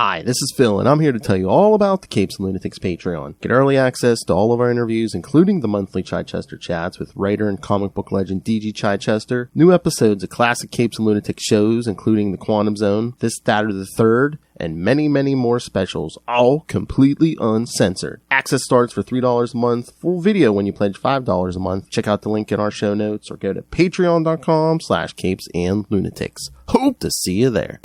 Hi, this is Phil, and I'm here to tell you all about the Capes and Lunatics Patreon. Get early access to all of our interviews, including the monthly Chichester chats with writer and comic book legend D.G. Chichester, new episodes of classic Capes and Lunatics shows, including The Quantum Zone, This, That, or the Third, and many, many more specials, all completely uncensored. Access starts for $3 a month, full video when you pledge $5 a month. Check out the link in our show notes or go to patreon.com/CapesandLunatics. Hope to see you there.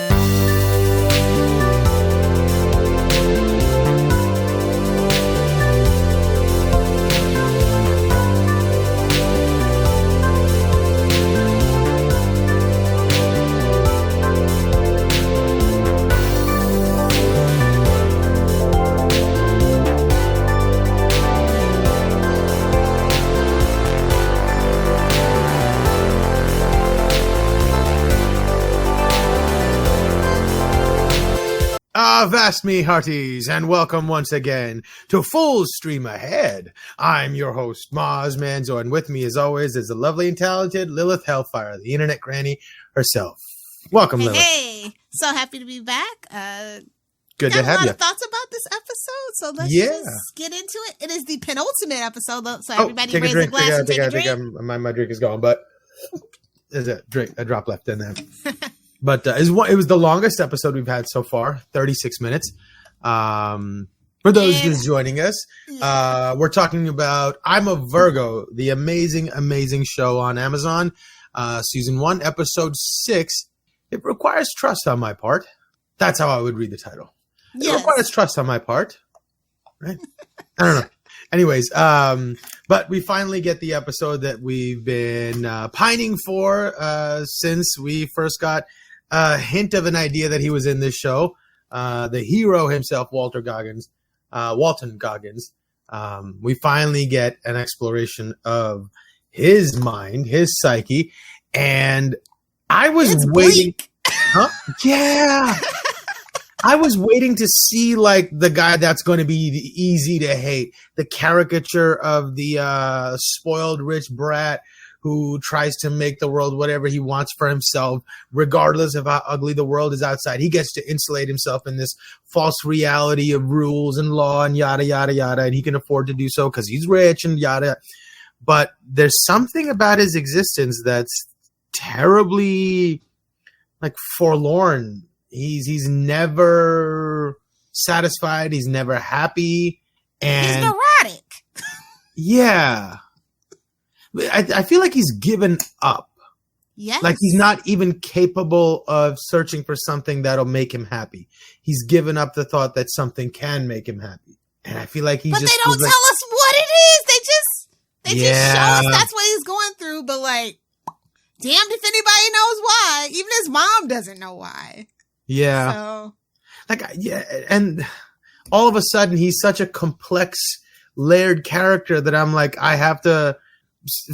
Avast me, hearties, and welcome once again to Full Stream Ahead. I'm your host, Mozz, and with me, as always, is the lovely and talented Lilith Hellfire, the internet granny herself. Welcome, Lilith. Hey, so happy to be back. Good to have you. Got a lot of thoughts about this episode, so let's just get into it. It is the penultimate episode, so everybody raise a glass and take a drink. My drink is gone, but there's a drop left in there. But it was the longest episode we've had so far, 36 minutes. For those just joining us, we're talking about I'm a Virgo, the amazing, amazing show on Amazon. Season 1, episode 6. It requires trust on my part. That's how I would read the title. Yes. It requires trust on my part. Right? I don't know. Anyways, but we finally get the episode that we've been pining for since we first got a hint of an idea that he was in this show. The hero himself, Walton Goggins. We finally get an exploration of his mind, his psyche, and I was waiting. Huh? Yeah. I was waiting to see like the guy that's going to be easy to hate, the caricature of the spoiled rich brat who tries to make the world whatever he wants for himself, regardless of how ugly the world is outside. He gets to insulate himself in this false reality of rules and law and yada, yada, yada, and he can afford to do so because he's rich and yada. But there's something about his existence that's terribly like forlorn. He's never satisfied. He's never happy. And he's neurotic. Yeah. I feel like he's given up. Yes. Like he's not even capable of searching for something that'll make him happy. He's given up the thought that something can make him happy. And I feel like But they don't tell us what it is. They just show us that's what he's going through. But like, damned if anybody knows why. Even his mom doesn't know why. Yeah. So. And all of a sudden he's such a complex, layered character that I'm like, I have to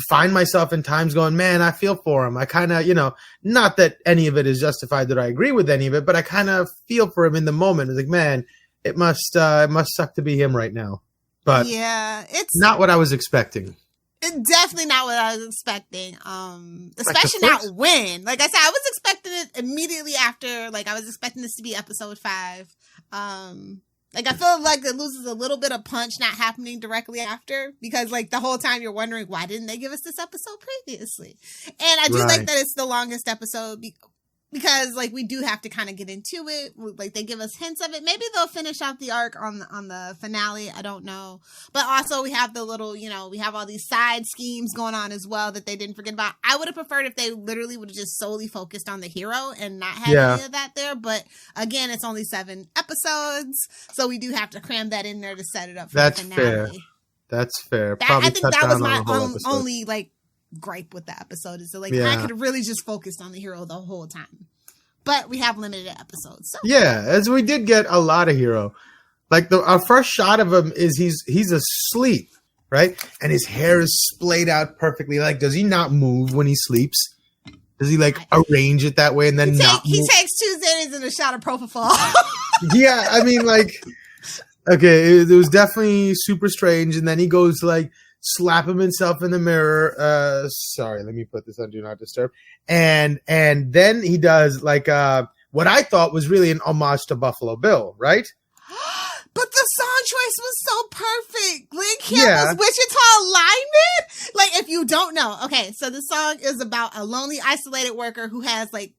find myself in times going, man, I feel for him. I kind of, not that any of it is justified that I agree with any of it, but I kind of feel for him in the moment. It's like, man, it must suck to be him right now. But yeah, it's not what I was expecting. It's definitely not what I was expecting. Especially not when. Like I said, I was expecting it immediately after. Like I was expecting this to be episode 5. Like I feel like it loses a little bit of punch not happening directly after, because like the whole time you're wondering why didn't they give us this episode previously? And I do like that it's the longest episode because like we do have to kind of get into it. Like they give us hints of it. Maybe they'll finish out the arc on the finale. I don't know. But also we have the little, we have all these side schemes going on as well that they didn't forget about. I would have preferred if they literally would have just solely focused on the hero and not had any of that there. But again, it's only 7 episodes. So we do have to cram that in there to set it up for the finale. That's fair. I think that was my only like gripe with the episode is that like I could have really just focused on the hero the whole time, but we have limited episodes. So as we did get a lot of hero. Like our first shot of him is he's asleep, right? And his hair is splayed out perfectly. Like, does he not move when he sleeps? Does he like arrange it that way and then he takes Tuesdays and a shot of propofol? Yeah, I mean, like, okay, it was definitely super strange. And then he goes to like slap himself in the mirror. Sorry, let me put this on Do Not Disturb. And then he does like what I thought was really an homage to Buffalo Bill, right? But the song choice was so perfect. Glenn Campbell's Wichita Lineman. Like, if you don't know, okay, so the song is about a lonely, isolated worker who has like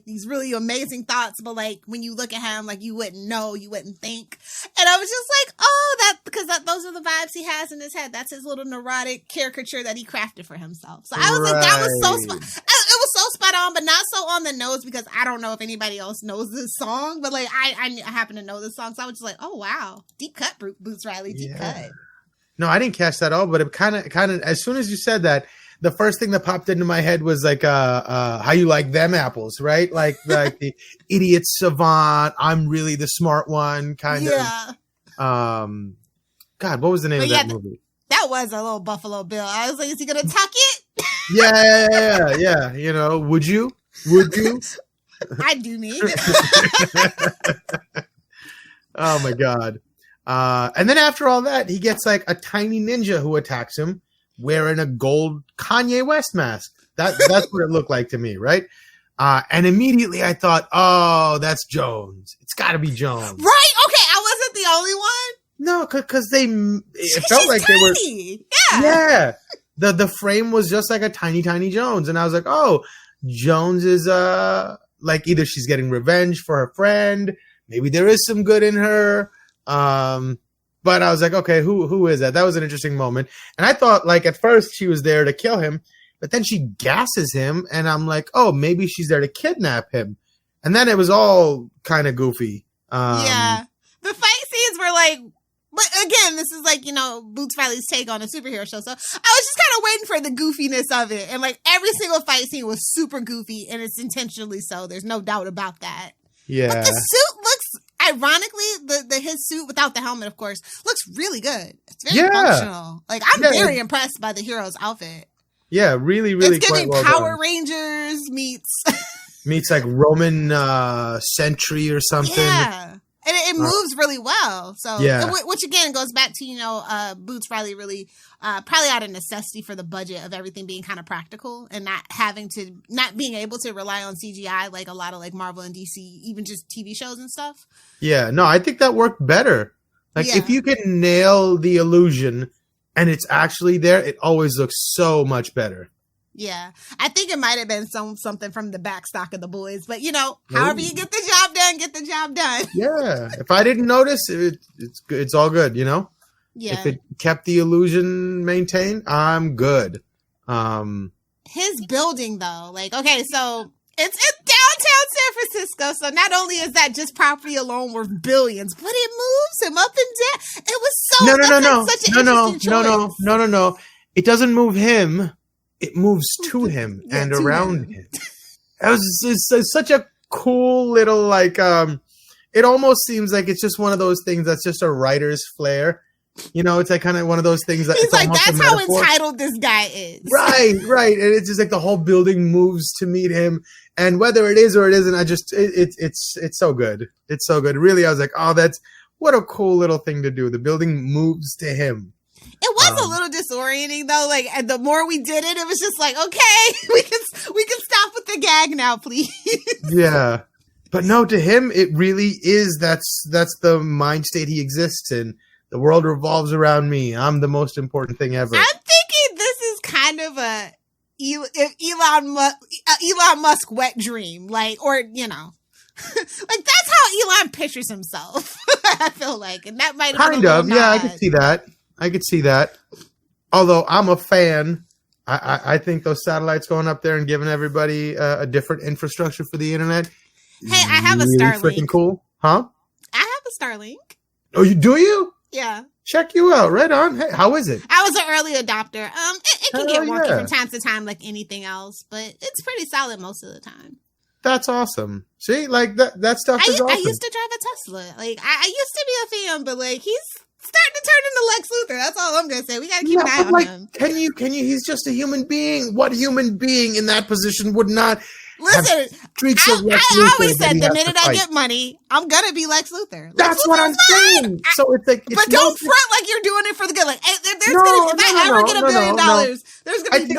these really amazing thoughts, but like when you look at him, like you wouldn't know, you wouldn't think. And I was just like, oh, because those are the vibes he has in his head. That's his little neurotic caricature that he crafted for himself. So I was like, that was so it was so spot on, but not so on the nose, because I don't know if anybody else knows this song, but like I happen to know this song, so I was just like, oh wow, deep cut, Boots Riley, deep cut. No, I didn't catch that all, but it kind of as soon as you said that, the first thing that popped into my head was like, how you like them apples, right? Like the idiot savant, I'm really the smart one kind of. God, what was the name of that movie? That was a little Buffalo Bill. I was like, is he going to tuck it? Yeah. You know, would you? I do me. Oh my God. And then after all that, he gets like a tiny ninja who attacks him, wearing a gold Kanye West mask. That's what it looked like to me, right? And immediately I thought, oh, that's Jones. It's got to be Jones. Right? Okay, I wasn't the only one. No, because it felt like tiny. They were. Yeah. The frame was just like a tiny Jones, and I was like, oh, Jones is like either she's getting revenge for her friend, maybe there is some good in her. But I was like, okay, who is that? That was an interesting moment. And I thought, like, at first she was there to kill him, but then she gasses him, and I'm like, oh, maybe she's there to kidnap him. And then it was all kind of goofy. Yeah. The fight scenes were like, but again, this is like, you know, Boots Riley's take on a superhero show. So I was just kind of waiting for the goofiness of it. And like every single fight scene was super goofy, and it's intentionally so. There's no doubt about that. Yeah. But the suit looks, ironically, his suit without the helmet, of course, looks really good. It's very functional. Like, I'm very impressed by the hero's outfit. Yeah, really it's giving well Power done. Rangers meets like Roman sentry or something. Yeah. And it moves really well. So, yeah. Which again goes back to, you know, Boots Riley really, probably out of necessity for the budget of everything being kind of practical and not being able to rely on CGI like a lot of like Marvel and DC, even just TV shows and stuff. Yeah, no, I think that worked better. Like if you can nail the illusion and it's actually there, it always looks so much better. Yeah, I think it might have been something from the back stock of the boys, but you know, however you get the job done, get the job done. Yeah, if I didn't notice, it's all good, you know. Yeah, if it kept the illusion maintained, I'm good. His building though, like okay, so it's downtown San Francisco, so not only is that just property alone worth billions, but it moves him up and down. It was so such an interesting choice. No. It doesn't move him. It moves to him and around him. It's such a cool little, like, it almost seems like it's just one of those things that's just a writer's flair. You know, it's like kind of one of those things that he's like, that's how entitled this guy is. Right. And it's just like the whole building moves to meet him. And whether it is or it isn't, it's so good. It's so good. Really, I was like, oh, what a cool little thing to do. The building moves to him. It was a little disorienting though. Like, and the more we did it, it was just like, okay, we can stop with the gag now, please. Yeah, but no, to him, it really is. That's the mind state he exists in. The world revolves around me. I'm the most important thing ever. I'm thinking this is kind of a Elon Musk wet dream, like, or you know, like that's how Elon pictures himself. I feel like, and that might have kind of, yeah, I could see that. Although I'm a fan, I think those satellites going up there and giving everybody a different infrastructure for the internet. Hey, I have really a Starlink. Freaking cool, huh? I have a Starlink. Oh, do you? Yeah. Check you out. Right on. Hey, how is it? I was an early adopter. It can get wonky from time to time, like anything else, but it's pretty solid most of the time. That's awesome. See, like that stuff is awesome. I used to drive a Tesla. Like I used to be a fan, but like he's starting to turn into Lex Luthor. That's all I'm gonna say. We gotta keep an eye on him. Can you? He's just a human being. What human being in that position would not? Listen, I always said the minute I get money, I'm gonna be Lex Luthor. That's what I'm saying. So it's like, but don't front like you're doing it for the good. Like, if I ever get $1 billion, there's gonna be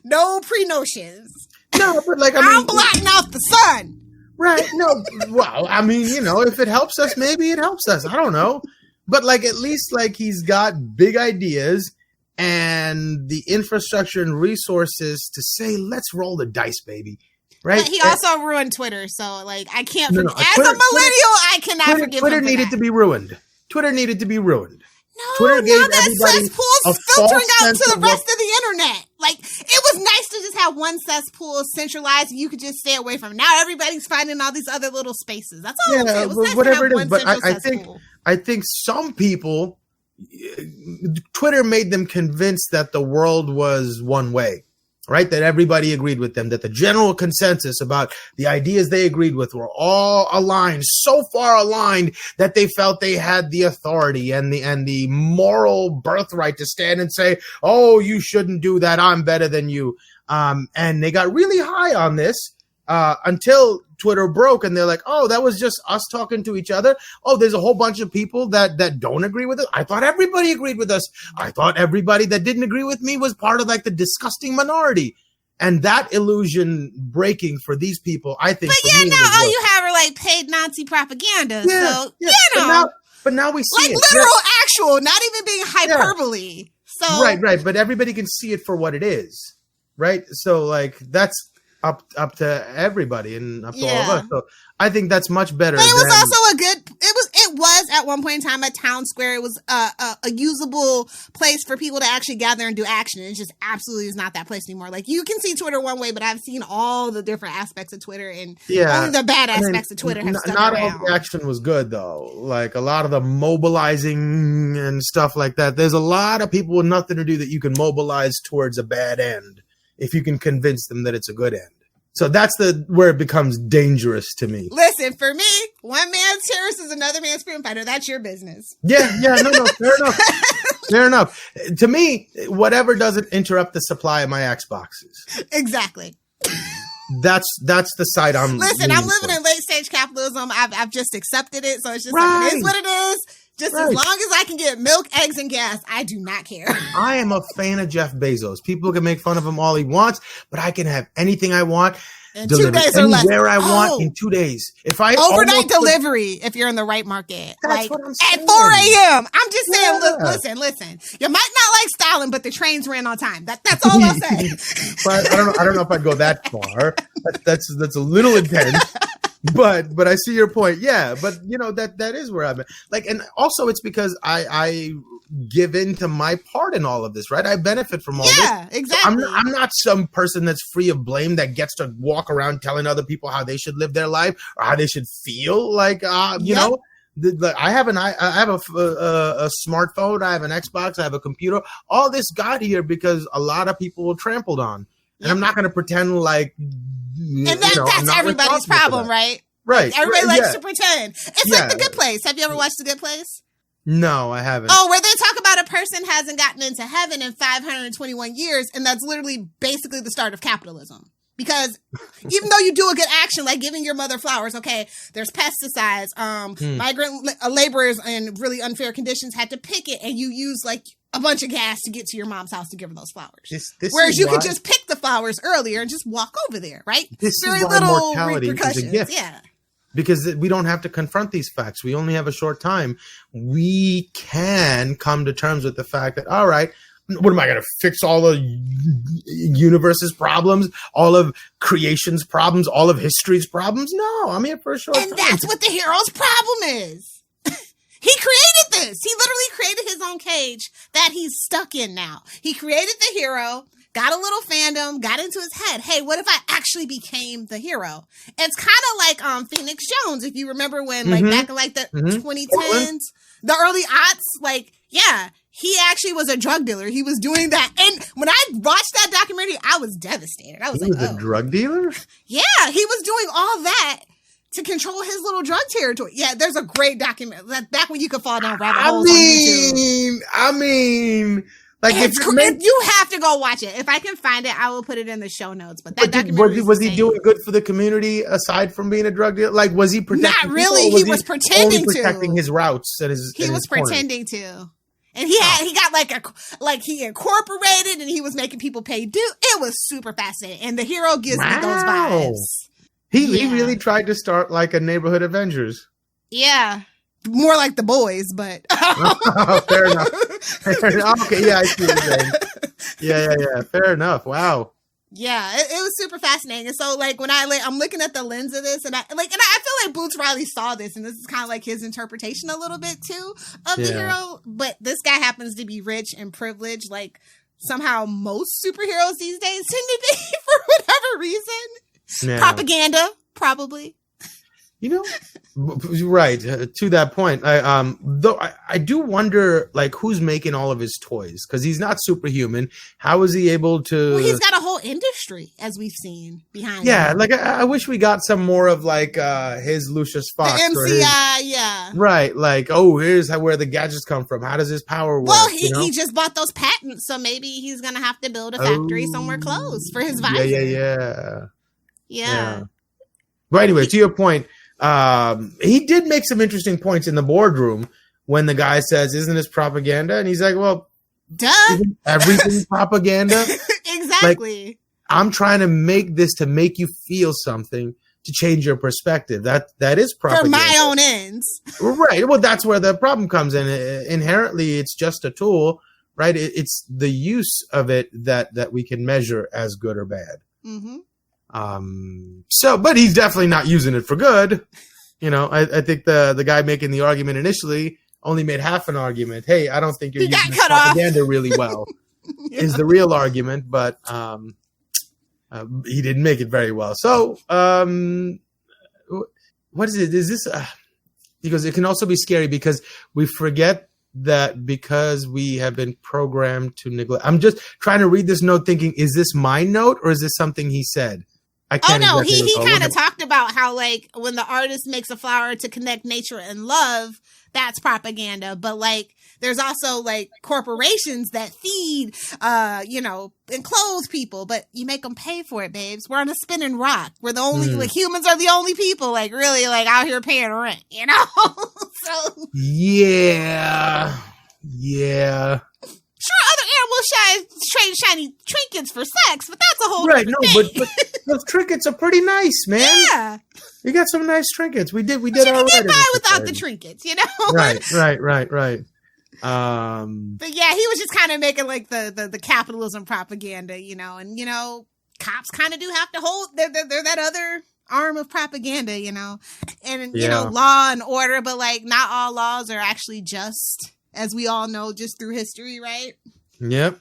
no pre-notions. No, but like I'm blocking out the sun. Right. No, well, I mean, if it helps us, maybe it helps us. I don't know. But like, at least like he's got big ideas and the infrastructure and resources to say, let's roll the dice, baby. Right. But he also ruined Twitter. So like, I can't, No, as a millennial, I cannot forgive Twitter him for needed that. to be ruined. Twitter needed to be ruined. No, Twitter gave now that everybody cesspool's a filtering false out sense to the of rest of the internet. Like, it was nice to just have one cesspool centralized and you could just stay away from it. Now everybody's finding all these other little spaces. That's all I'm saying. It was nice whatever to it have is. one But central cesspool. I think some people, Twitter made them convinced that the world was one way. Right? That everybody agreed with them, that the general consensus about the ideas they agreed with were all aligned, so far aligned that they felt they had the authority and the moral birthright to stand and say, oh, you shouldn't do that. I'm better than you. And they got really high on this until Twitter broke and they're like, oh, that was just us talking to each other. Oh, there's a whole bunch of people that don't agree with it. I thought everybody agreed with us. I thought everybody that didn't agree with me was part of like the disgusting minority. And that illusion breaking for these people, I think. But yeah, now all you have are like paid Nazi propaganda. Yeah, so, yeah. But now we see like it. literal, actual, not even being hyperbole. Yeah. So Right. But everybody can see it for what it is. Right. So like that's up to everybody and up to all of us. So I think that's much better. But it was also a good. It was at one point in time a town square. It was a usable place for people to actually gather and do action. It just absolutely is not that place anymore. Like you can see Twitter one way, but I've seen all the different aspects of Twitter, and only the bad aspects of Twitter have stuck not around. all the action was good though. Like a lot of the mobilizing and stuff like that. There's a lot of people with nothing to do that you can mobilize towards a bad end if you can convince them that it's a good end. So that's where it becomes dangerous to me. Listen, for me, one man's terrorist is another man's freedom fighter. That's your business. Yeah, no, fair enough. Fair enough. To me, whatever doesn't interrupt the supply of my Xboxes. Exactly. That's the side I'm. Listen, I'm living in late stage capitalism. I've just accepted it, so it's just Right. like, it is what it is. Just as long as I can get milk, eggs, and gas, I do not care. I am a fan of Jeff Bezos. People can make fun of him all he wants, but I can have anything I want. In 2 days or less. Anywhere I want in 2 days. If I overnight delivery, if you're in the right market. That's like what I'm saying. at 4 a.m. I'm just saying, Yeah. listen. You might not like Stalin, but the trains ran on time. That's all I'll say. But I don't know if I'd go that far. That's a little intense. But I see your point. Yeah, but that is where I'm at. Like, and also it's because I give in to my part in all of this, right? I benefit from all this. Yeah, exactly. I'm not some person that's free of blame that gets to walk around telling other people how they should live their life or how they should feel. Like, you know, I have a smartphone, I have an Xbox, I have a computer. All this got here because a lot of people were trampled on, and I'm not going to pretend like. And that's everybody's problem, right? Right. Everybody likes to pretend. It's like The Good Place. Have you ever watched The Good Place? No, I haven't. Oh, where they talk about a person hasn't gotten into heaven in 521 years, and that's literally basically the start of capitalism. Because even though you do a good action, like giving your mother flowers, okay, there's pesticides, migrant laborers in really unfair conditions had to pick it, and you use like a bunch of gas to get to your mom's house to give her those flowers. Whereas you could just pick the flowers earlier and just walk over there, right? This Very is why little mortality repercussions. is a gift. Yeah. Because we don't have to confront these facts. We only have a short time. We can come to terms with the fact that, all right, what am I going to fix all the universe's problems, all of creation's problems, all of history's problems? No, I'm here for a short time. And that's what the hero's problem is. He created this. He literally created his own cage that he's stuck in now. He created the hero, got a little fandom, got into his head. Hey, what if I actually became the hero? It's kind of like Phoenix Jones, if you remember when, like, back in like the 2010s, the early aughts, like, yeah, he actually was a drug dealer. He was doing that. And when I watched that documentary, I was devastated. I was he was a drug dealer? Yeah, he was doing all that to control his little drug territory. Yeah, there's a great document. Back when you could fall down rabbit holes on YouTube. I mean, like you have to go watch it. If I can find it, I will put it in the show notes. But that documentary was he doing good for the community aside from being a drug dealer? Like, was he protecting? Not really. He was pretending to. Protecting his routes and his. He was pretending to. And he got he incorporated and he was making people pay due. It was super fascinating. And the hero gives me those vibes. He really tried to start like a neighborhood Avengers. Yeah. More like the boys, but Fair enough. Okay, yeah, I see what you're saying. Yeah. Fair enough. Wow. Yeah, it was super fascinating. And so, like, when I'm looking at the lens of this, and I feel like Boots Riley saw this, and this is kind of like his interpretation a little bit too of the hero. But this guy happens to be rich and privileged, like somehow most superheroes these days seem to be for whatever reason. Yeah. Propaganda, probably. You know, right, to that point, I do wonder, like, who's making all of his toys, because he's not superhuman. How is he able to? Well, he's got a whole industry, as we've seen, behind him. Like, I wish we got some more of, like, his Lucius Fox. The MCI, yeah. Right, like, here's where the gadgets come from. How does his power work? Well, he just bought those patents, so maybe he's going to have to build a factory somewhere close for his visor. Yeah. But anyway, to your point, he did make some interesting points in the boardroom when the guy says, "Isn't this propaganda?" And he's like, "Well, duh, isn't everything propaganda?" Exactly. Like, I'm trying to make this to make you feel something, to change your perspective. That is propaganda. For my own ends. Right. Well, that's where the problem comes in. Inherently, it's just a tool, right? It's the use of it that we can measure as good or bad. Mm-hmm. But he's definitely not using it for good. I think the guy making the argument initially only made half an argument. Hey, I don't think you're using this propaganda really well. Is the real argument, but he didn't make it very well. So, what is it? Is this? Because it can also be scary because we forget that because we have been programmed to neglect. I'm just trying to read this note thinking, is this my note or is this something he said? He kind of talked about how, like, when the artist makes a flower to connect nature and love, that's propaganda. But, like, there's also, like, corporations that feed, and clothe people, but you make them pay for it, babes. We're on a spinning rock. We're the only, like, humans are the only people, like, really, like, out here paying rent, So. Yeah. Sure, other animals trade shiny trinkets for sex, but that's a whole different thing. But those trinkets are pretty nice, man. Yeah, you got some nice trinkets. We did all right. You can get by without the trinkets, Right. But yeah, he was just kind of making like the capitalism propaganda, and cops kind of do have to hold. They're that other arm of propaganda, and law and order, but like not all laws are actually just. As we all know, just through history, right? Yep.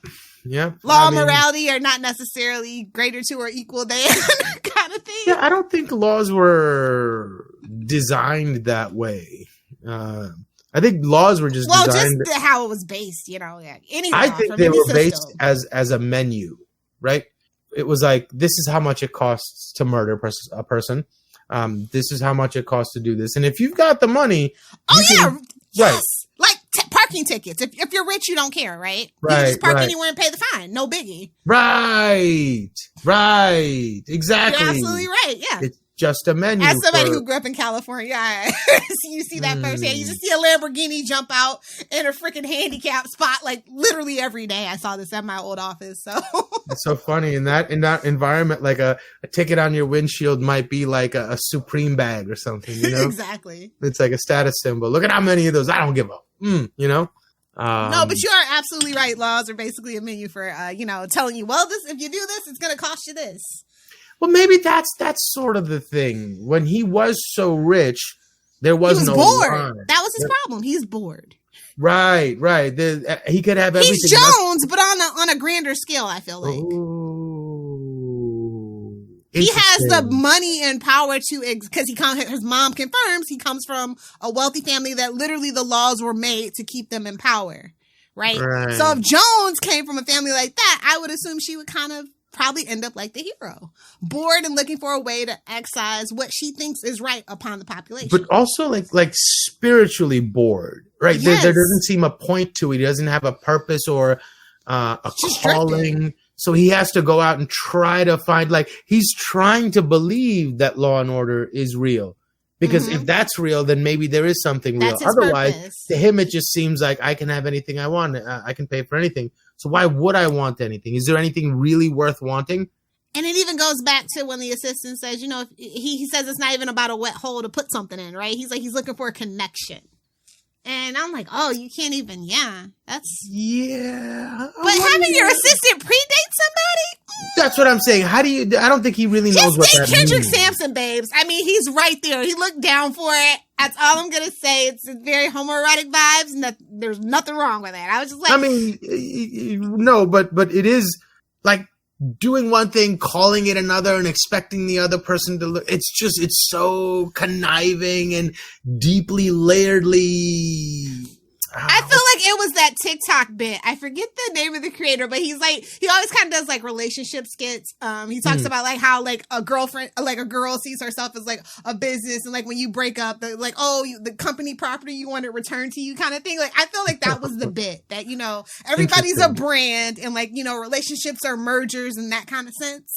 Law and morality are not necessarily greater to or equal than kind of thing. Yeah, I don't think laws were designed that way. I think laws were just designed... just how it was based, Any I think they were based as a menu, right? It was like, this is how much it costs to murder a person. This is how much it costs to do this. And if you've got the money... Yes! Right. Like parking tickets. If you're rich, you don't care, right? You can just park anywhere and pay the fine. No biggie. Right. Exactly. You're absolutely right. Yeah. It's just a menu. As somebody who grew up in California, you see that firsthand. You just see a Lamborghini jump out in a freaking handicap spot, like literally every day. I saw this at my old office. So it's so funny in that environment. Like a ticket on your windshield might be like a Supreme bag or something. Exactly. It's like a status symbol. Look at how many of those. I don't give a. No, but you are absolutely right. Laws are basically a menu for telling you, well, this if you do this, it's going to cost you this. Well, maybe that's sort of the thing. When he was so rich, there was no bored. line. That was his problem. He's bored. Right. He could have everything. He's Jones, but on a grander scale. I feel like. Ooh, he has the money and power to because his mom confirms he comes from a wealthy family that literally the laws were made to keep them in power. Right. So if Jones came from a family like that, I would assume she would kind of probably end up like the hero, bored and looking for a way to excise what she thinks is right upon the population. But also like spiritually bored, right? Yes. There doesn't seem a point to it. He doesn't have a purpose or a calling. Drifting. So he has to go out and try to find, like, he's trying to believe that law and order is real. Because if that's real, then maybe there is something real. Otherwise, purpose. To him, it just seems like I can have anything I want. I can pay for anything. So why would I want anything? Is there anything really worth wanting? And it even goes back to when the assistant says, if he says it's not even about a wet hole to put something in, right? He's like, he's looking for a connection. And I'm like, oh, you can't even, that's... Yeah. But having your assistant predate somebody? That's what I'm saying. How do you... I don't think he really knows what that means. Kendrick Sampson, babes. I mean, he's right there. He looked down for it. That's all I'm going to say. It's very homoerotic vibes, and there's nothing wrong with that. I was just like... I mean, no, but it is like doing one thing, calling it another, and expecting the other person to look. It's so conniving and deeply layeredly. I feel like it was that TikTok bit. I forget the name of the creator, but he always kind of does like relationship skits. He talks about like how like a girlfriend, like a girl sees herself as like a business, and like when you break up, the company property you want it returned to you kind of thing. Like I feel like that was the bit that everybody's a brand, and like relationships are mergers in that kind of sense.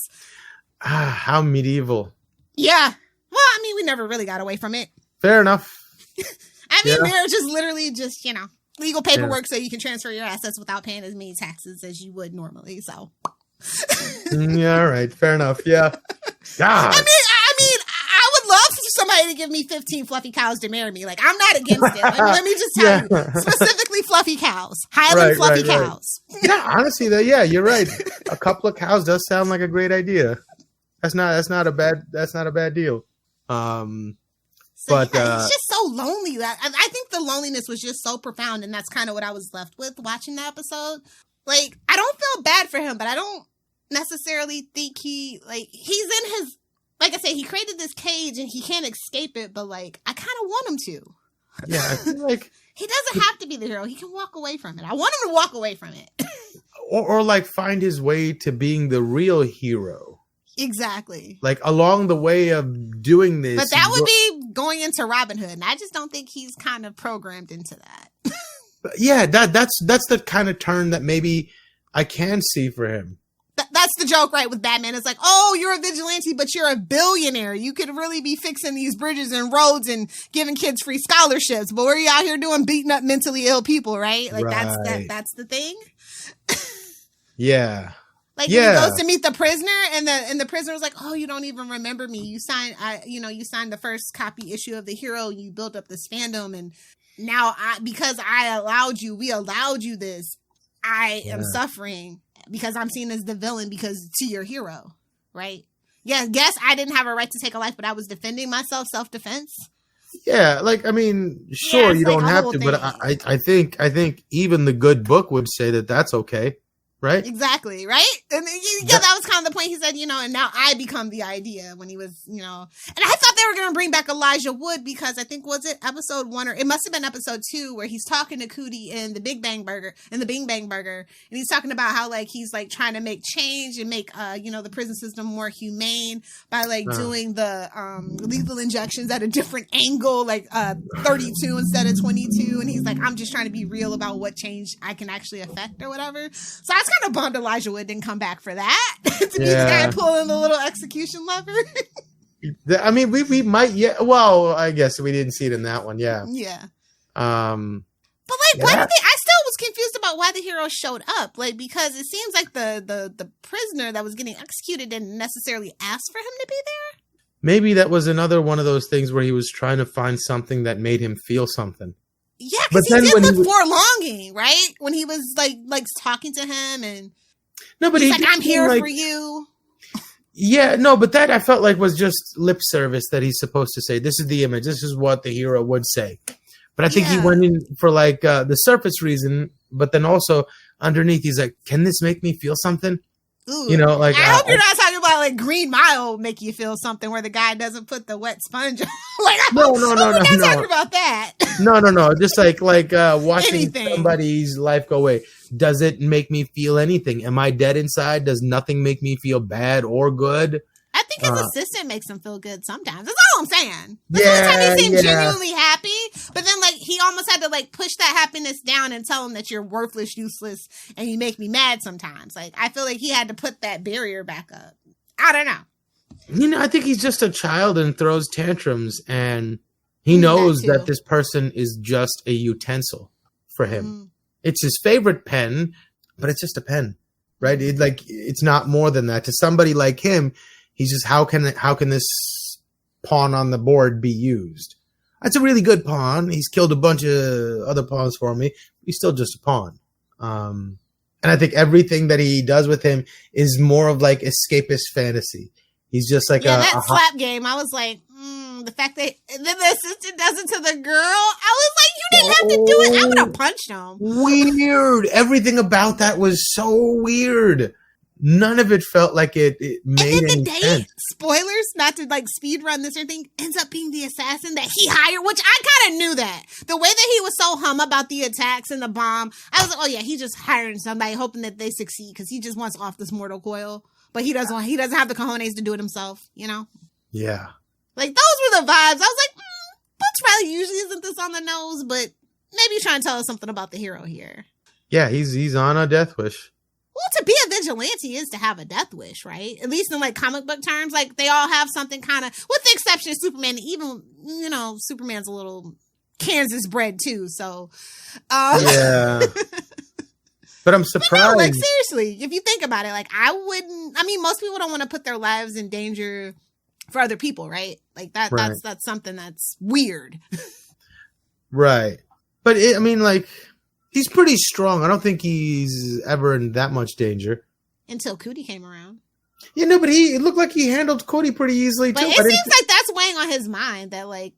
How medieval. Yeah. Well, I mean, we never really got away from it. Fair enough. I mean, marriage is literally just, legal paperwork so you can transfer your assets without paying as many taxes as you would normally. So, yeah, all right, fair enough. Yeah. God. I mean, I would love for somebody to give me 15 fluffy cows to marry me. Like, I'm not against it. Like, let me just tell you, specifically fluffy cows, Highland fluffy cows. Yeah, honestly, though, yeah, you're right. A couple of cows does sound like a great idea. That's not a bad deal. So, but it's just so lonely. That I think the loneliness was just so profound, and that's kind of what I was left with watching the episode. Like, I don't feel bad for him, but I don't necessarily think he's in his, like I say, he created this cage and he can't escape it, but like, I kind of want him to. Yeah, I feel like he doesn't have to be the hero. He can walk away from it. I want him to walk away from it. or like find his way to being the real hero. Exactly. Like along the way of doing this. But that would be going into Robin Hood, and I just don't think he's kind of programmed into that. Yeah, that's the kind of turn that maybe I can see for him. That's the joke, right, with Batman. It's like, oh, you're a vigilante, but you're a billionaire. You could really be fixing these bridges and roads and giving kids free scholarships. But we're out here beating up mentally ill people, right? Like, right. That's the thing. Yeah. Like when he goes to meet the prisoner, and the prisoner was like, "Oh, you don't even remember me. You signed the first copy issue of the Hero. You built up this fandom, and now because we allowed you this. I am suffering because I'm seen as the villain because to your hero, right? Yeah, guess I didn't have a right to take a life, but I was defending myself, self-defense. Yeah, like I mean, sure, you don't have to, but I think even the good book would say that that's okay. Right? Exactly, right? And that was kind of the point. He said, and now I become the idea when he was, and I thought they were going to bring back Elijah Wood because I think, was it episode 1 or it must have been episode 2 where he's talking to Cootie in the Bing Bang Burger. And he's talking about how like, he's like trying to make change and make, the prison system more humane by like doing the lethal injections at a different angle, like 32 instead of 22. And he's like, I'm just trying to be real about what change I can actually affect or whatever. So I was kind of bummed Elijah Wood didn't come back for that. To be the guy pulling the little execution lever. I mean, we might, well, I guess we didn't see it in that one, yeah. Yeah. But like, why did I still was confused about why the hero showed up. Like, because it seems like the prisoner that was getting executed didn't necessarily ask for him to be there. Maybe that was another one of those things where he was trying to find something that made him feel something. Yeah, because he did look for longing, right? When he was like talking to him, and he's like, "I'm here for you." Yeah, no, but that I felt like was just lip service that he's supposed to say. This is the image. This is what the hero would say. But I think he went in for like the surface reason, but then also underneath, he's like, "Can this make me feel something?" Ooh. Like I hope you're not talking about like Green Mile make you feel something where the guy doesn't put the wet sponge on. Like, no. We're not talking about that. No. Just like watching somebody's life go away. Does it make me feel anything? Am I dead inside? Does nothing make me feel bad or good? I think his assistant makes him feel good sometimes. That's all I'm saying. The first time he seemed genuinely happy, but then like he almost had to like push that happiness down and tell him that you're worthless, useless, and you make me mad sometimes. Like I feel like he had to put that barrier back up. I don't know. I think he's just a child and throws tantrums, and he knows that this person is just a utensil for him. It's his favorite pen, but it's just a pen. right? It's not more than that. To somebody like him, he's just, how can this pawn on the board be used? That's a really good pawn. He's killed a bunch of other pawns for me. He's still just a pawn. And I think everything that he does with him is more of like escapist fantasy. He's just like that slap game. I was like, the fact that then the assistant does it to the girl, I was like, you didn't have to do it. I would have punched him. Weird. Everything about that was so weird. None of it felt like it made any sense. Spoilers, not to like speed run this or anything, ends up being the assassin that he hired, which I kind of knew that. The way that he was so hum about the attacks and the bomb, I was like, oh yeah, he's just hiring somebody, hoping that they succeed because he just wants off this mortal coil. But he doesn't have the cojones to do it himself, you know? Yeah. Like, those were the vibes. I was like, Butch Riley usually isn't this on the nose, but maybe he's trying to tell us something about the hero here. Yeah, he's on a death wish. Well, to be a vigilante is to have a death wish, right? At least in like comic book terms, like they all have something kind of, with the exception of Superman. Even, you know, Superman's a little Kansas bred too. So, yeah. But I'm surprised. No, like seriously, if you think about it, like most people don't want to put their lives in danger for other people, right? Like that's something that's weird. Right. But he's pretty strong. I don't think he's ever in that much danger. Until Cootie came around. Yeah, no, but it looked like he handled Cootie pretty easily too. But it seems like that's weighing on his mind. That like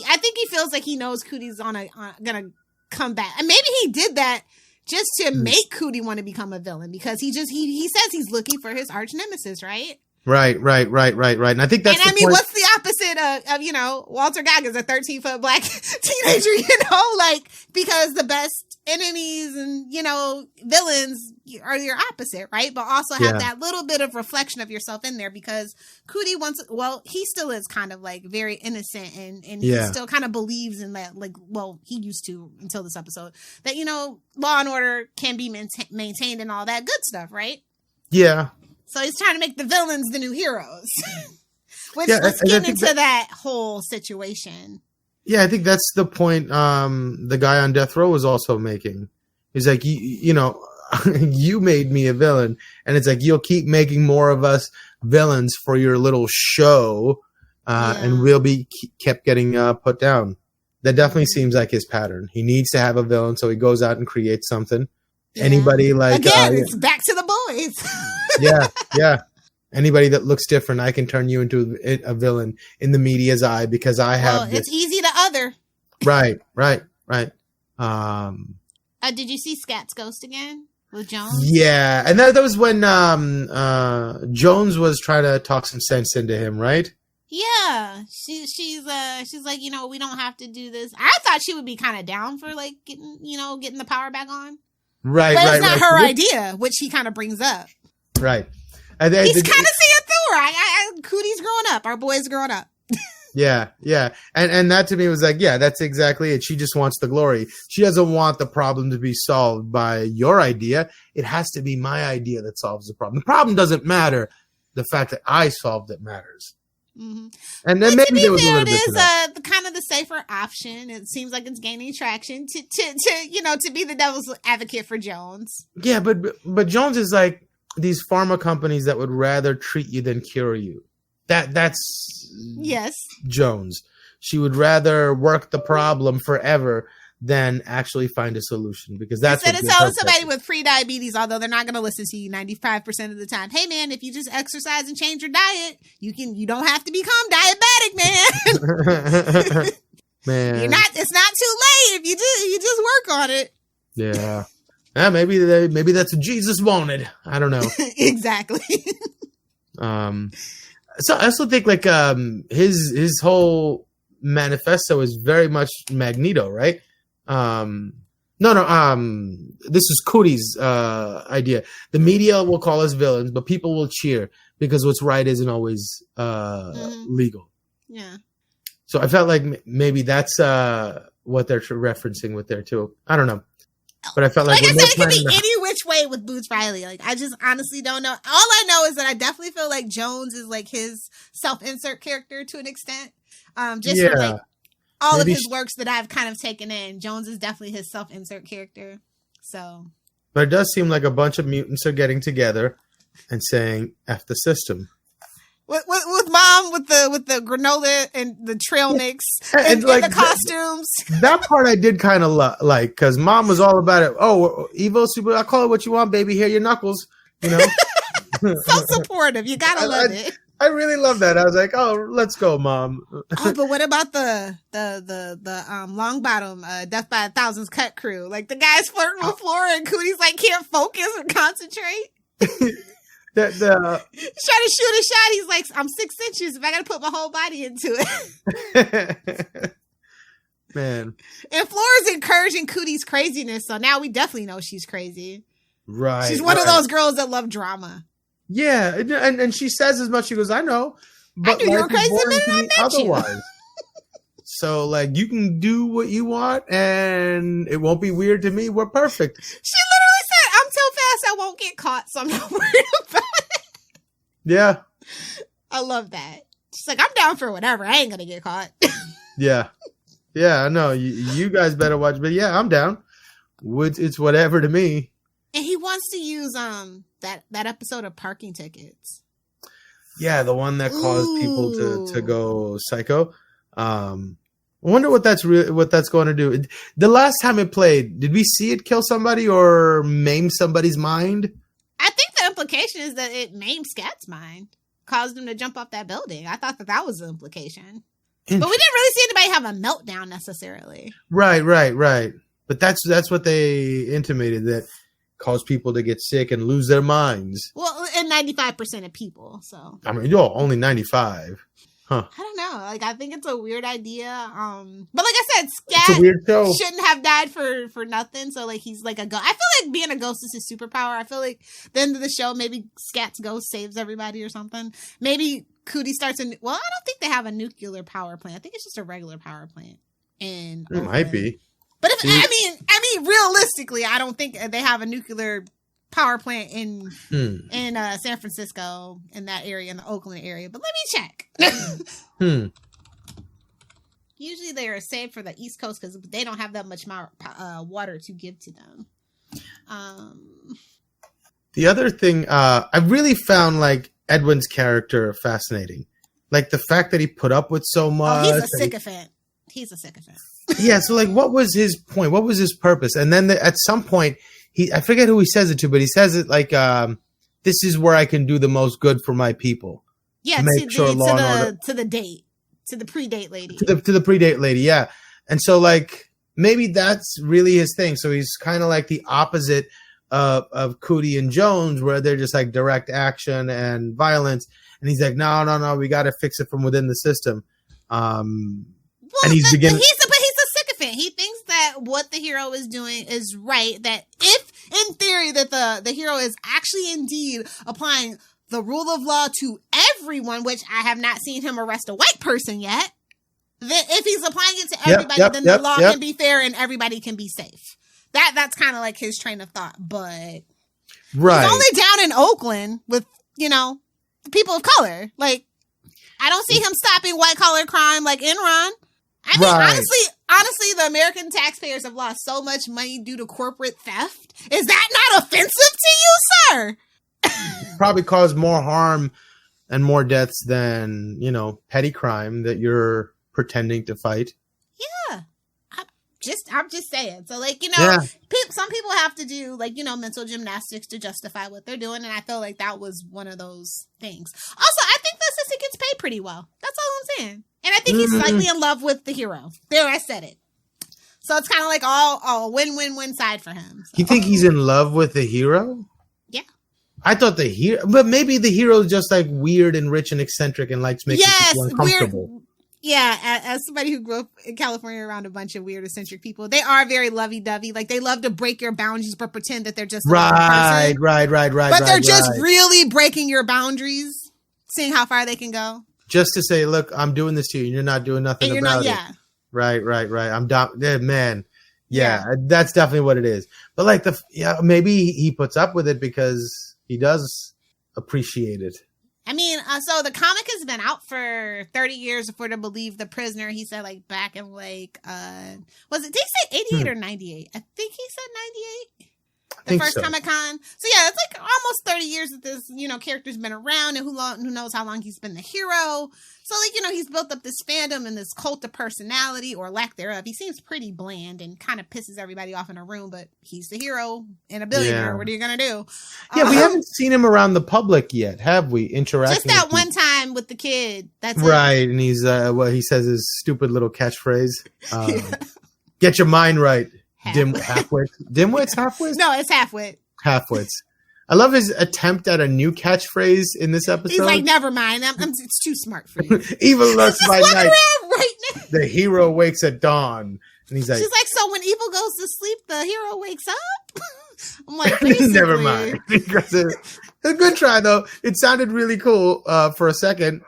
I think he feels like he knows Cootie's gonna come back, and maybe he did that just to make Cootie want to become a villain because he says he's looking for his arch nemesis, right? Right. And I think that's. And what's the opposite of Walter Goggins, a 13-foot black teenager? Because the best enemies and villains are your opposite, right? But also have that little bit of reflection of yourself in there because Cootie he still is kind of like very innocent and he still kind of believes in that. He used to until this episode that law and order can be maintained and all that good stuff, right? Yeah. So he's trying to make the villains the new heroes. Which let's get into that whole situation. Yeah, I think that's the point the guy on death row was also making. He's like, you made me a villain. And it's like, you'll keep making more of us villains for your little show. And we'll be kept getting put down. That definitely seems like his pattern. He needs to have a villain, so he goes out and creates something. Yeah. Anybody like again, it's back to the boys. Yeah. Anybody that looks different, I can turn you into a villain in the media's eye because I have. It's easy to other. Right. Did you see Scat's ghost again with Jones? Yeah, and that was when Jones was trying to talk some sense into him, right? Yeah, she's like, we don't have to do this. I thought she would be kind of down for like getting the power back on. Right, but it's not her idea, which he kind of brings up. Right. He's kind of seeing it through her. Cootie's growing up. Our boy's growing up. Yeah. And that to me was like, yeah, that's exactly it. She just wants the glory. She doesn't want the problem to be solved by your idea. It has to be my idea that solves the problem. The problem doesn't matter. The fact that I solved it matters. Mm-hmm. And then maybe there was a little bit of that. It is kind of the safer option. It seems like it's gaining traction to be the devil's advocate for Jones. Yeah, but Jones is like these pharma companies that would rather treat you than cure you. That's yes, Jones. She would rather work the problem forever than actually find a solution because that's instead of telling somebody with pre-diabetes, although they're not going to listen to you 95% of the time. Hey man, if you just exercise and change your diet, you don't have to become diabetic, man. Man, it's not too late if you just work on it. Yeah. Maybe that's what Jesus wanted. I don't know. Exactly. So I also think like his whole manifesto is very much Magneto, right? This is Cootie's idea. The media will call us villains, but people will cheer because what's right isn't always legal. Yeah. So I felt like maybe that's what they're referencing with there too. I don't know. But I felt like I said, it could be any which way with Boots Riley. Like, I just honestly don't know. All I know is that I definitely feel like Jones is like his self-insert character to an extent. From like all of his works that I've kind of taken in, Jones is definitely his self-insert character. So But it does seem like a bunch of mutants are getting together and saying "F the system." With mom with the granola and the trail mix and like the costumes. That part I did kind of like, because mom was all about it. Oh, Evo Super, I call it what you want, baby. Here, your knuckles. You know, so supportive. You gotta love it. I really love that. I was like, oh, let's go, mom. Oh, but what about the long bottom Death by a Thousand's cut crew? Like the guys flirting with Flora and Cootie's like can't focus or concentrate. He's trying to shoot a shot. He's like, I'm 6 inches. If I got to put my whole body into it. Man. And Flora's encouraging Cootie's craziness. So now we definitely know she's crazy. Right. She's one of those girls that love drama. Yeah. And she says as much. She goes, I know. But I knew you were crazy the minute I met otherwise. you. So, like, you can do what you want and it won't be weird to me. We're perfect. She literally said, I'm so fast I won't get caught, so I'm not worried about it. Yeah. I love that. She's like, I'm down for whatever. I ain't going to get caught. Yeah. Yeah, I know. You guys better watch. But yeah, I'm down. It's whatever to me. And he wants to use that episode of parking tickets. Yeah, the one that caused people to go psycho. I wonder what that's going to do. The last time it played, did we see it kill somebody or maim somebody's mind? I think the implication is that it maimed Scat's mind, caused him to jump off that building. I thought that was the implication. But we didn't really see anybody have a meltdown necessarily. Right. But that's what they intimated, that caused people to get sick and lose their minds. Well, and 95% of people. So I mean, only 95. Huh. I don't know. Like, I think it's a weird idea. But like I said, Scat shouldn't have died for nothing. So like, he's like a ghost. I feel like being a ghost is his superpower. I feel like at the end of the show, maybe Scat's ghost saves everybody or something. Maybe Cootie starts well, I don't think they have a nuclear power plant. I think it's just a regular power plant. And it might be. But I mean, realistically, I don't think they have a nuclear power plant in San Francisco, in that area, in the Oakland area. But let me check. Usually they are saved for the East Coast because they don't have that much water to give to them. The other thing, I really found like Edwin's character fascinating. Like the fact that he put up with so much. Oh, he's a sycophant. He's a sycophant. Yeah, so like what was his point? What was his purpose? And then at some point, I forget who he says it to, but he says it like, this is where I can do the most good for my people. Yeah, to the date. To the pre-date lady. To the pre-date lady, yeah. And so like maybe that's really his thing. So he's kind of like the opposite of Cootie and Jones, where they're just like direct action and violence. And he's like, no, we got to fix it from within the system. And he's beginning. He's a sycophant. He thinks that what the hero is doing is right. That if, in theory, that the hero is actually indeed applying the rule of law to everyone, which I have not seen him arrest a white person yet. That if he's applying it to everybody, then the law can be fair and everybody can be safe. That's kind of like his train of thought. But he's only down in Oakland with, the people of color. Like, I don't see him stopping white collar crime like Enron. I mean, honestly, the American taxpayers have lost so much money due to corporate theft. Is that not offensive to you, sir? Probably caused more harm and more deaths than, petty crime that you're pretending to fight. Yeah. I'm just saying. So, like, some people have to do, like, mental gymnastics to justify what they're doing. And I feel like that was one of those things. Also, I think the assistant gets paid pretty well. That's all I'm saying. And I think he's slightly in love with the hero. There, I said it. So it's kind of like all win-win-win side for him. So. You think he's in love with the hero? Yeah. I thought the hero, but maybe the hero is just like weird and rich and eccentric and likes making people uncomfortable. Weird. Yeah, as somebody who grew up in California around a bunch of weird eccentric people, they are very lovey-dovey. Like, they love to break your boundaries but pretend that they're just a person. Right. But they're just really breaking your boundaries, seeing how far they can go. Just to say, look, I'm doing this to you, and you're not doing nothing about it. Yeah. Right. I'm down. Man. Yeah, that's definitely what it is. But like maybe he puts up with it because he does appreciate it. I mean, so the comic has been out for 30 years if we're to believe The Prisoner. He said, like, back in, like, did he say 88 or 98? I think he said 98. The first Comic-Con. So yeah, it's like almost 30 years that this, character's been around, and who knows how long he's been the hero. So like, he's built up this fandom and this cult of personality, or lack thereof. He seems pretty bland and kind of pisses everybody off in a room, but he's the hero and a billionaire. Yeah. What are you going to do? Yeah, we haven't seen him around the public yet, have we? Interacting just that one time with the kid. That's right. It. And he's, he says his stupid little catchphrase. Get your mind right. Halfwit. Dimwits? Halfwits? No, it's halfwit. Halfwits. I love his attempt at a new catchphase in this episode. He's like, never mind. It's too smart for you. Evil lurks by night. Right now. The hero wakes at dawn. And he's like, she's like, so when evil goes to sleep, the hero wakes up? I'm like, never mind. A good try, though. It sounded really cool for a second.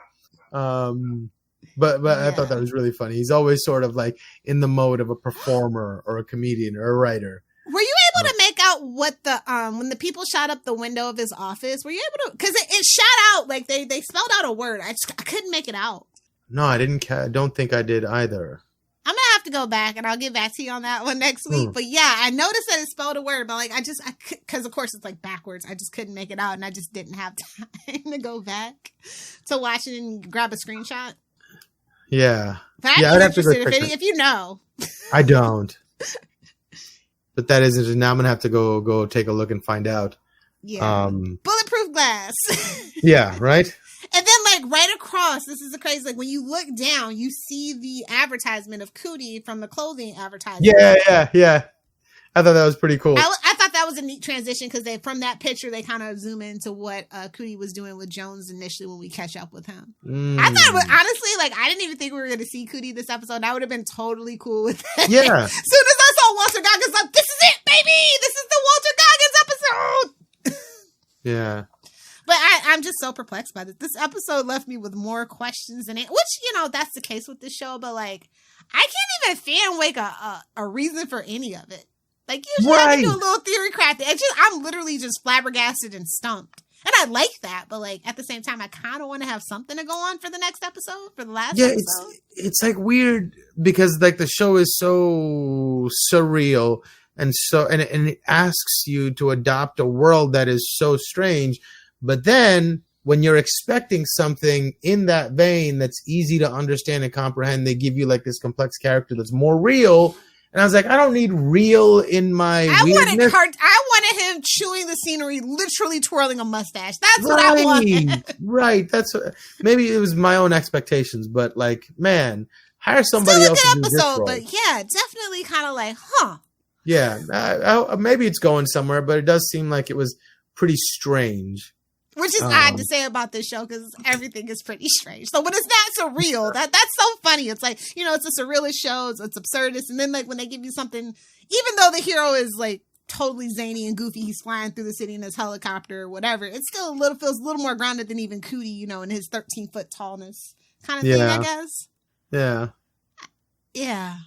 But yeah. I thought that was really funny. He's always sort of like in the mode of a performer or a comedian or a writer. Were you able to make out what the when the people shot up the window of his office? Were you able to? Because it shot out like they spelled out a word. I couldn't make it out. No, I didn't. Don't think I did either. I'm gonna have to go back and I'll get back to you on that one next week. But yeah, I noticed that it spelled a word, but like because of course it's like backwards. I just couldn't make it out, and I just didn't have time to go back to watch it and grab a screenshot. Yeah. But I'd have to go if you know. I don't. But that isn't. Now I'm gonna have to go take a look and find out. Yeah. Bulletproof glass. Yeah. Right. And then, like, right across, this is the crazy. Like, when you look down, you see the advertisement of Cootie from the clothing advertisement. Yeah. I thought that was pretty cool. I thought that was a neat transition because from that picture they kind of zoom into what Cootie was doing with Jones initially when we catch up with him. I thought it was, honestly, like, I didn't even think we were going to see Cootie this episode. I would have been totally cool with that. Yeah. As soon as I saw Walter Goggins, like, this is it, baby. This is the Walter Goggins episode. Yeah. But I'm just so perplexed by this. This episode left me with more questions than it, which, that's the case with this show. But like, I can't even fan wake a reason for any of it. Like, usually I can do a little theory crafting. I'm literally just flabbergasted and stumped. And I like that, but like at the same time, I kind of want to have something to go on for the next episode, for the last episode. It's like weird because like the show is so surreal and it asks you to adopt a world that is so strange. But then when you're expecting something in that vein that's easy to understand and comprehend, they give you like this complex character that's more real. And I was like, I don't need real in my weirdness. I wanted him chewing the scenery, literally twirling a mustache. That's what I wanted. Right. Maybe it was my own expectations, but like, man, hire somebody else to do this role. But yeah, definitely kind of like, huh. Yeah, maybe it's going somewhere, but it does seem like it was pretty strange. Which is odd to say about this show because everything is pretty strange. So when it's not surreal, that's so funny. It's like, it's a surrealist show, it's absurdist. And then like when they give you something, even though the hero is like totally zany and goofy, he's flying through the city in his helicopter or whatever, it still feels a little more grounded than even Cootie, in his 13-foot tallness kind of thing, I guess. Yeah. Yeah.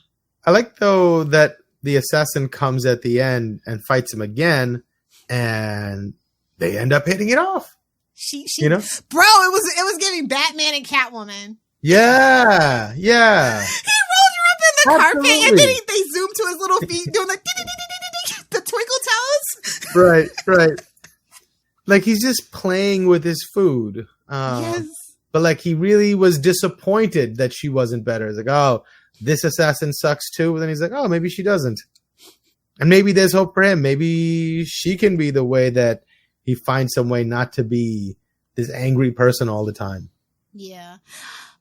I like though that the assassin comes at the end and fights him again and they end up hitting it off. She bro, it was giving Batman and Catwoman. Yeah. He rolled her up in the carpet and then they zoom to his little feet doing like the twinkle toes. Right. Like he's just playing with his food. Yes. But like he really was disappointed that she wasn't better. He's like, oh, this assassin sucks too. And then he's like, oh, maybe she doesn't. And maybe there's hope for him. Maybe she can be the way that he finds some way not to be this angry person all the time. Yeah.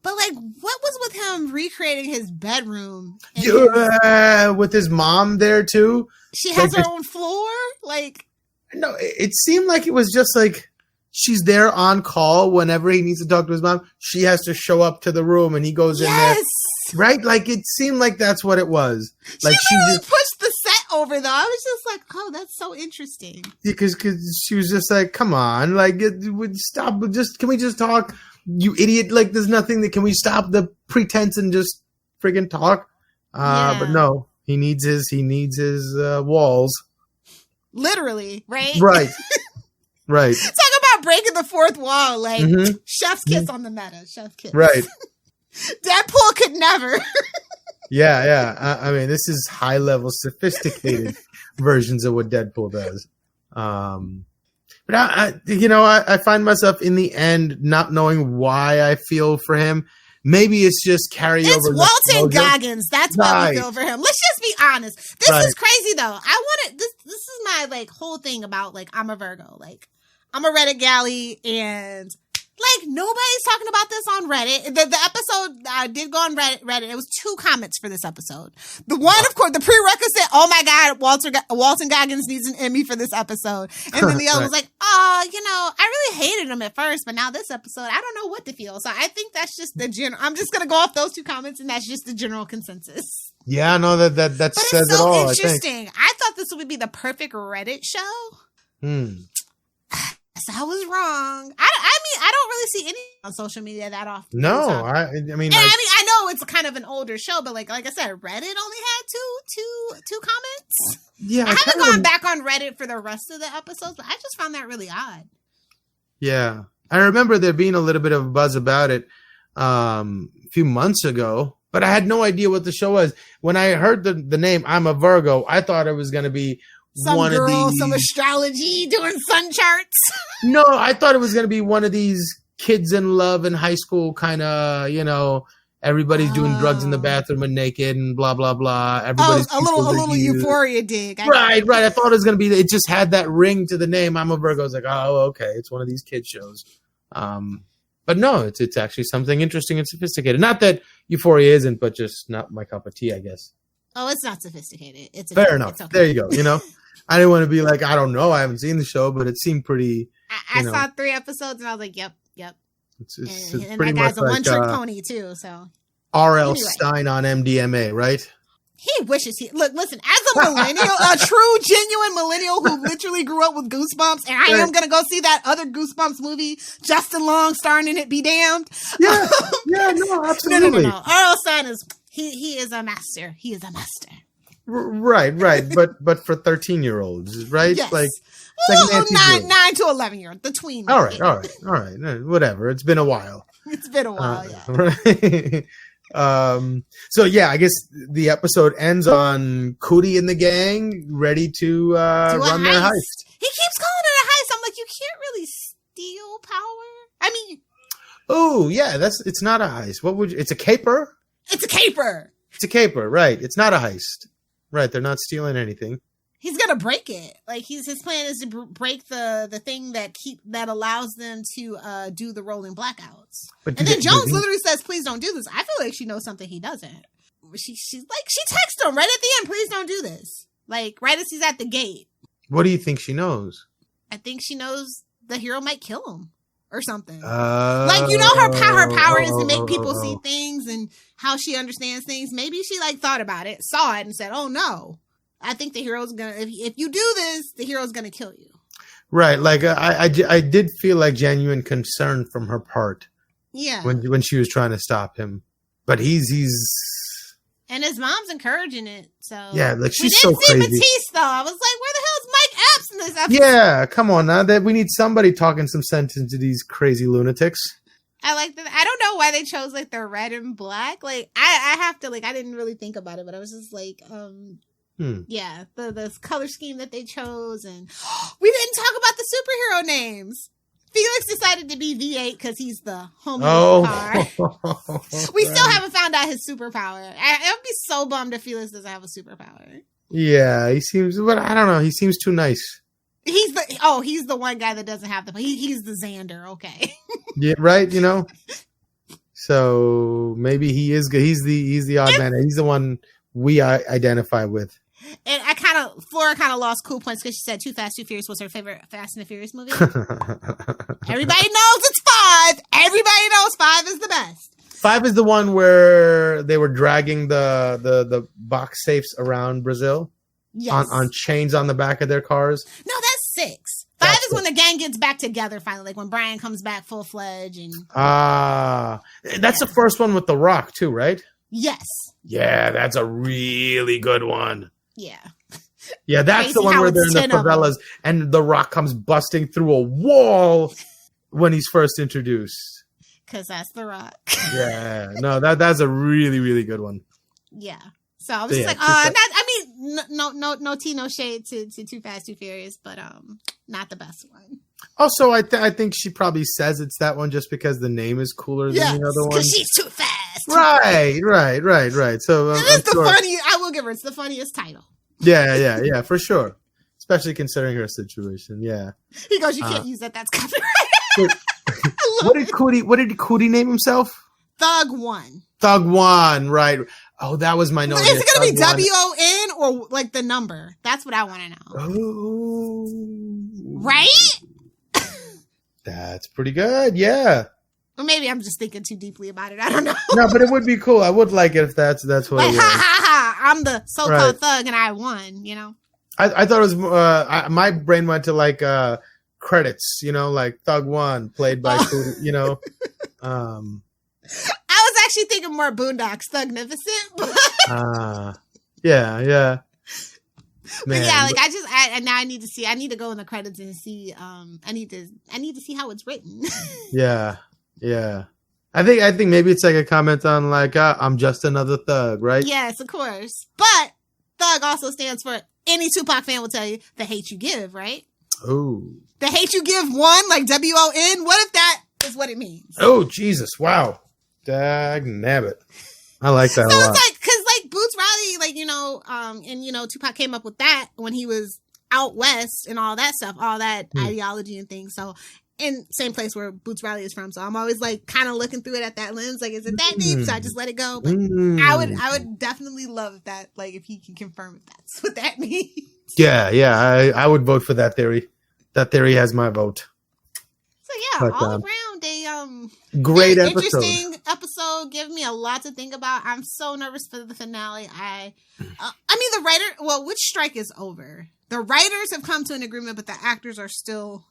But like, what was with him recreating his bedroom? With his mom there too? She has her own floor? Like, no, it seemed like it was just like, she's there on call whenever he needs to talk to his mom. She has to show up to the room and he goes in there. Right? Like it seemed like that's what it was. Like she just pushed the set over though. I was just like, oh, that's so interesting. Because she was just like, come on, like stop. Can we just talk? You idiot! Like there's nothing that can we stop the pretense and just friggin' talk? But no, he needs his walls. Literally, right? Right. Right. Talk about breaking the fourth wall, like chef's kiss on the meta. Chef's kiss. Right. Deadpool could never. Yeah. I mean, this is high level, sophisticated versions of what Deadpool does. But I find myself in the end not knowing why I feel for him. Maybe it's just carryover. It's Walton Goggins. That's why we feel for him. Let's just be honest. This is crazy though. This is my like whole thing about like I'm a Virgo. Like I'm a Reddit galley and like nobody's talking about this on Reddit. The episode did go on Reddit. It was 2 comments for this episode. The one, of course, the prerequisite. Oh my God, Walton Goggins needs an Emmy for this episode. And then the other was like, I really hated him at first, but now this episode, I don't know what to feel. So I think that's just the general. I'm just gonna go off those 2 comments, and that's just the general consensus. Yeah, no, that but says it's so it all. Interesting. I thought this would be the perfect Reddit show. So I was wrong. I don't really see any on social media that often. No, I mean, I know it's kind of an older show, but like I said, Reddit only had two comments. Yeah, I haven't gone back on Reddit for the rest of the episodes, but I just found that really odd. Yeah, I remember there being a little bit of a buzz about it a few months ago, but I had no idea what the show was. When I heard the name, I'm a Virgo, I thought it was going to be some astrology doing sun charts. No, I thought it was going to be one of these kids in love in high school kind of, everybody's doing drugs in the bathroom and naked and blah, blah, blah. Everybody's a little Euphoria dig. Right. I thought it was going to be, it just had that ring to the name. I'm a Virgo. I was like, oh, okay. It's one of these kid shows. But no, it's actually something interesting and sophisticated. Not that Euphoria isn't, but just not my cup of tea, I guess. Oh, it's not sophisticated. It's fair enough. Okay. There you go. I didn't want to be like, I don't know. I haven't seen the show, but it seemed pretty. I saw 3 episodes and I was like, yep. It's and pretty that guy's much a one-trick pony too. So R.L. Stein on MDMA, right? He wishes listen, as a millennial, a true, genuine millennial who literally grew up with Goosebumps, and I am going to go see that other Goosebumps movie, Justin Long starring in it, be damned. Yeah, no, absolutely. No. R.L. Stein is, he is a master. He is a master. Right. But for 13-year-olds, right? Yes. Like 9 to 11-year-old, the tween. All right. Whatever. It's been a while. It's been a while, yeah. Right. So yeah, I guess the episode ends on Cootie and the gang ready to run their heist. He keeps calling it a heist. I'm like, you can't really steal power. I mean, oh yeah, it's not a heist. It's a caper. It's a caper. It's a caper, right? It's not a heist, right? They're not stealing anything. He's gonna break it. Like his plan is to break the thing that allows them to do the rolling blackouts. And then Jones literally says, "Please don't do this." I feel like she knows something he doesn't. She texts him right at the end, "Please don't do this." Like right as he's at the gate. What do you think she knows? I think she knows the hero might kill him or something. Like her power is to make people see things and how she understands things. Maybe she thought about it, saw it, and said, "Oh no. I think the hero's gonna. If you do this, the hero's gonna kill you." Right. Like I did feel like genuine concern from her part. Yeah. When she was trying to stop him, but he's and his mom's encouraging it. So yeah, like she's so crazy. Matisse though. I was like, where the hell's Mike Epps in this episode? Yeah, come on now. That we need somebody talking some sense into these crazy lunatics. I like that. I don't know why they chose the red and black. Like I have to I didn't really think about it, but I was just like, yeah, the color scheme that they chose, and we didn't talk about the superhero names. Felix decided to be V8 because he's the homie car. We still haven't found out his superpower. I would be so bummed if Felix doesn't have a superpower. Yeah, he seems, but I don't know. He seems too nice. He's the one guy that doesn't have he's the Xander. Okay. Yeah, right. So maybe he is good. He's the odd man. He's the one we identify with. And Flora kind of lost cool points because she said Too Fast, Too Furious was her favorite Fast and the Furious movie. Everybody knows it's 5. Everybody knows 5 is the best. 5 is the one where they were dragging the box safes around Brazil. Yes. On chains on the back of their cars. No, that's 6. 5 is when the gang gets back together finally, like when Brian comes back full-fledged. That's the first one with The Rock too, right? Yes. Yeah, that's a really good one. Yeah. Yeah, that's the one where they're in the favelas and The Rock comes busting through a wall when he's first introduced. Because that's The Rock. Yeah. No, that's a really, really good one. Yeah. So I was just no no tea, no shade to Too Fast, Too Furious, but not the best one. Also, I think she probably says it's that one just because the name is cooler than the other one. Because she's too fast. Right. So it's the funniest. I will give her. It's the funniest title. Yeah, for sure. Especially considering her situation. Yeah. He goes, you can't use that. That's copyright. What did Cootie name himself? Thug One. Thug One, right? Oh, that was my note. Is it going to be WON or like the number? That's what I want to know. Oh, right? That's pretty good. Yeah. Or maybe I'm just thinking too deeply about it. I don't know. No, but it would be cool. I would like it if that's what like, it was. Ha. I'm the so-called thug and I won, you know? I thought it was, my brain went to like credits, you know, like Thug One played by, you know. I was actually thinking more Boondocks, Thugnificent. Yeah. Man. But yeah, like I need to go in the credits and see. I need to see how it's written. Yeah. I think maybe it's like a comment on like I'm just another thug, right? Yes, of course. But thug also stands for, any Tupac fan will tell you, the hate you give, right? Oh. The hate you give one, like WON. What if that is what it means? Oh, Jesus! Wow. Dagnabbit. I like that a lot. It's like, because like Boots Riley, like, you know, and you know, Tupac came up with that when he was out west and all that stuff, all that ideology and things. So, in same place where Boots Riley is from. So I'm always like kind of looking through it at that lens. Like, is it that deep? So I just let it go. But I would definitely love that. Like, if he can confirm if that's what that means. Yeah. I would vote for that theory. That theory has my vote. So yeah, all around a great interesting episode. Give me a lot to think about. I'm so nervous for the finale. I mean, the writer. Well, which strike is over? The writers have come to an agreement, but the actors are still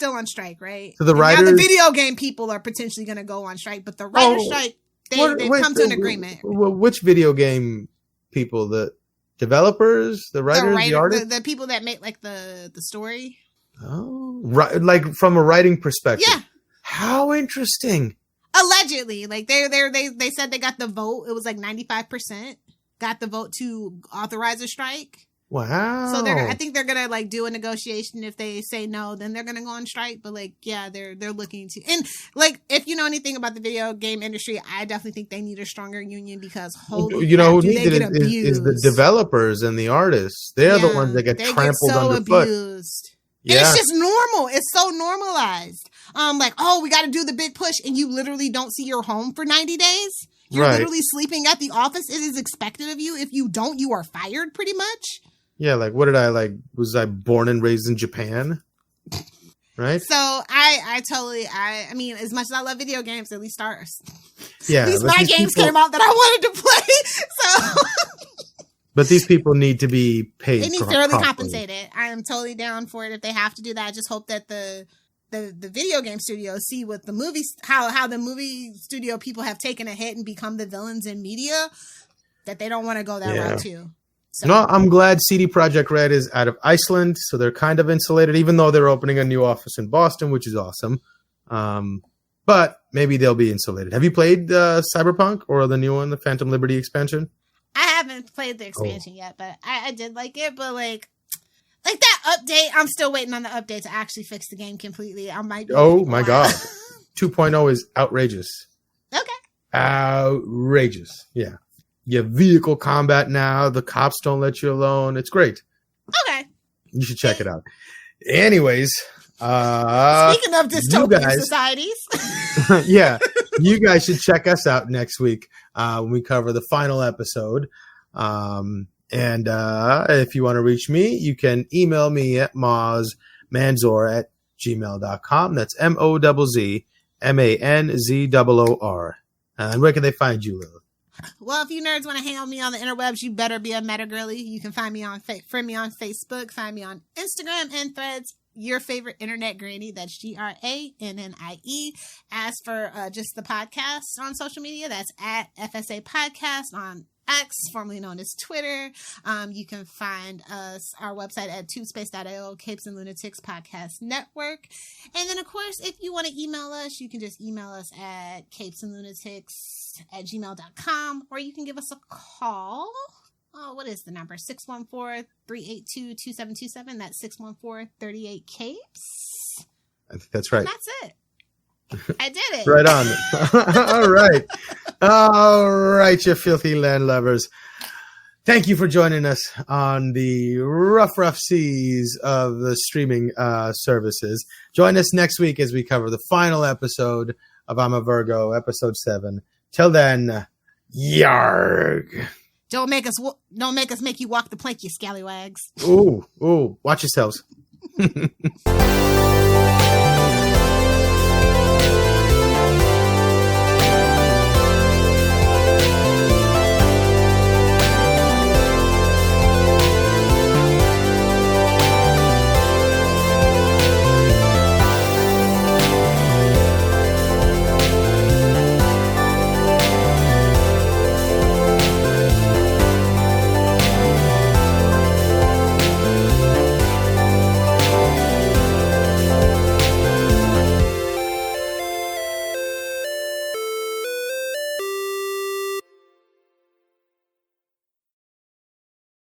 on strike, right? So the writers, now the video game people are potentially going to go on strike, but the writer strike, they've come to an agreement. Which video game people? The developers, the writers, the artists, the people that make like the story. Oh, right, like from a writing perspective. Yeah. How interesting. Allegedly, like they said they got the vote. It was like 95% got the vote to authorize a strike. Wow. So I think they're gonna like do a negotiation. If they say no, then they're gonna go on strike. But like, yeah, they're looking to, and like, if you know anything about the video game industry, I definitely think they need a stronger union, because you know who needs it is the developers and the artists. They're the ones that get trampled underfoot. Abused. Yeah. And it's just normal. It's so normalized. Like, oh, we got to do the big push, and you literally don't see your home for 90 days. You're literally sleeping at the office. It is expected of you. If you don't, you are fired, pretty much. Yeah, like, what did I, like, was I born and raised in Japan? Right? So, I mean, as much as I love video games, at least ours. Yeah. At least my games came out that I wanted to play, so... But these people need to be paid. They need fairly compensated. I am totally down for it if they have to do that. I just hope that the video game studios see what the movies, how the movie studio people have taken a hit and become the villains in media, that they don't want to go that route too. So. No, I'm glad CD Projekt Red is out of Iceland, so they're kind of insulated, even though they're opening a new office in Boston, which is awesome. But maybe they'll be insulated. Have you played Cyberpunk or the new one, the Phantom Liberty expansion? I haven't played the expansion yet, but I did like it. But like that update, I'm still waiting on the update to actually fix the game completely. I might. Oh my god, 2.0 is outrageous. Okay. Outrageous. Yeah. You have vehicle combat now. The cops don't let you alone. It's great. Okay. You should check it out. Anyways, speaking of dystopian societies, yeah, you guys should check us out next week when we cover the final episode. And if you want to reach me, you can email me at mozzmanzor@gmail.com. That's MOZZMANZOOR. And where can they find you, Lilith? Well, if you nerds want to hang on me on the interwebs, you better be a meta girly. You can find me on friend me on Facebook, find me on Instagram and Threads. Your favorite internet granny, that's GRANNIE. As for just the podcast on social media, that's at FSA Podcast on X, formerly known as Twitter. You can find our website at tubespace.io, Capes and Lunatics Podcast Network. And then, of course, if you want to email us, you can just email us at capesandlunatics@gmail.com, or you can give us a call what is the number? 614-382-2727. That's 614-38-CAPES. I think that's right. And that's it. I did it. Right on. All right. All right, you filthy landlubbers. Thank you for joining us on the rough seas of the streaming services. Join us next week as we cover the final episode of I'm a Virgo, episode 7. Till then, yarg. Don't make us make you walk the plank, you scallywags. Ooh, watch yourselves.